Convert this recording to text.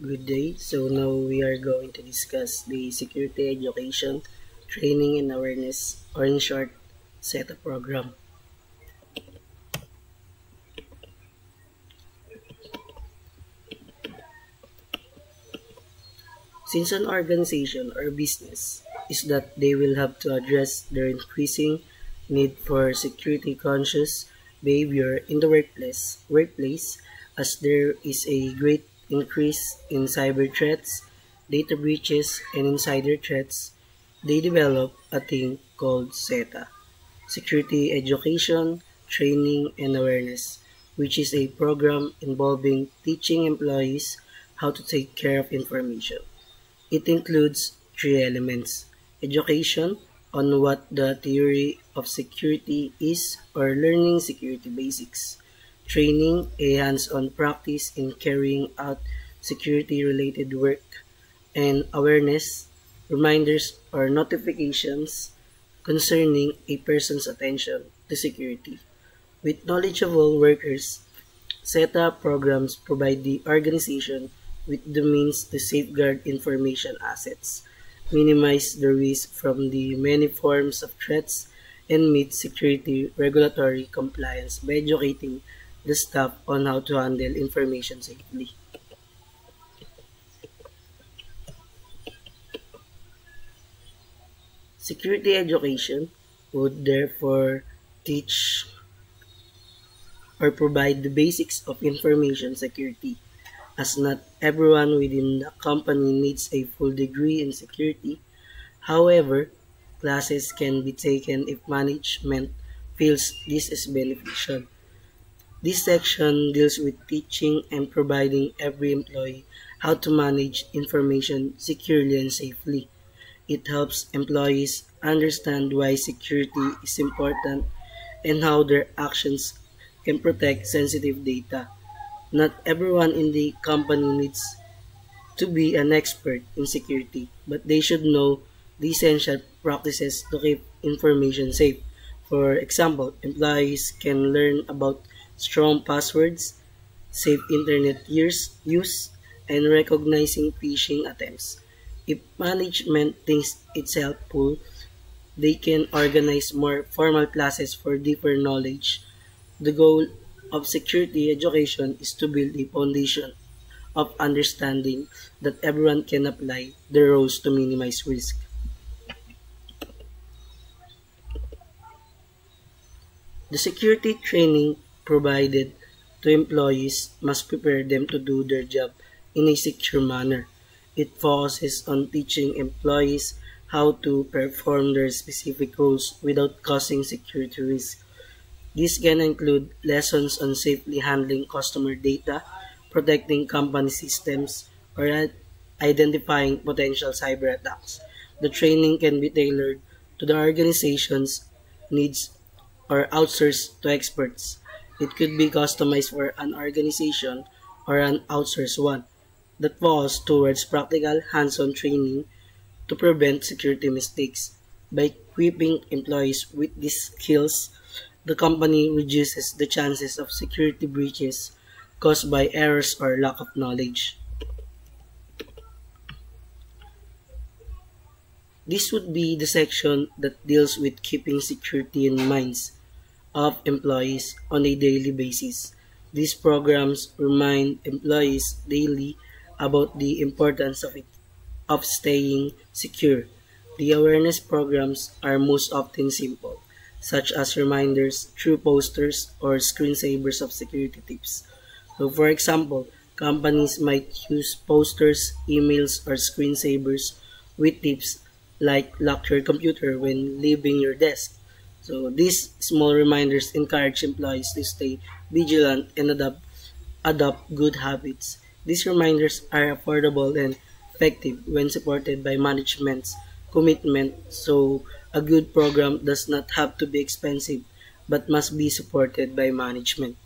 good day. So now we are going to discuss the security education, training and awareness, or in short, SETA program. Since an organization or business is that they will have to address their increasing need for security conscious behavior in the workplace as there is a great increase in cyber threats, data breaches, and insider threats, they develop a thing called SETA, Security Education, Training, and Awareness, which is a program involving teaching employees how to take care of information. It includes three elements: education on what the theory of security is or learning security basics, training, a hands-on practice in carrying out security-related work, and awareness, reminders or notifications concerning a person's attention to security. With knowledgeable workers, SETA programs provide the organization with the means to safeguard information assets, minimize the risk from the many forms of threats, and meet security regulatory compliance by educating the staff on how to handle information safely. Security education would therefore teach or provide the basics of information security, as not everyone within the company needs a full degree in security. However, classes can be taken if management feels this is beneficial. This section deals with teaching and providing every employee how to manage information securely and safely. It helps employees understand why security is important and how their actions can protect sensitive data. Not everyone in the company needs to be an expert in security, but they should know the essential practices to keep information safe. For example, employees can learn about strong passwords, safe use, and recognizing phishing attempts. If management thinks it's helpful, they can organize more formal classes for deeper knowledge. The goal of security education is to build a foundation of understanding that everyone can apply their roles to minimize risk. The security training provided to employees must prepare them to do their job in a secure manner. It focuses on teaching employees how to perform their specific roles without causing security risk. This can include lessons on safely handling customer data, protecting company systems, or identifying potential cyber attacks. The training can be tailored to the organization's needs or outsourced to experts. It could be customized for an organization or an outsourced one that falls towards practical hands-on training to prevent security mistakes. By equipping employees with these skills, the company reduces the chances of security breaches caused by errors or lack of knowledge. This would be the section that deals with keeping security in minds of employees on a daily basis. These programs remind employees daily about the importance of staying secure. The awareness programs are most often simple, such as reminders through posters or screensavers of security tips. So for example, companies might use posters, emails, or screensavers with tips like lock your computer when leaving your desk. So these small reminders encourage employees to stay vigilant and adopt good habits. These reminders are affordable and effective when supported by management's commitment, so a good program does not have to be expensive but must be supported by management.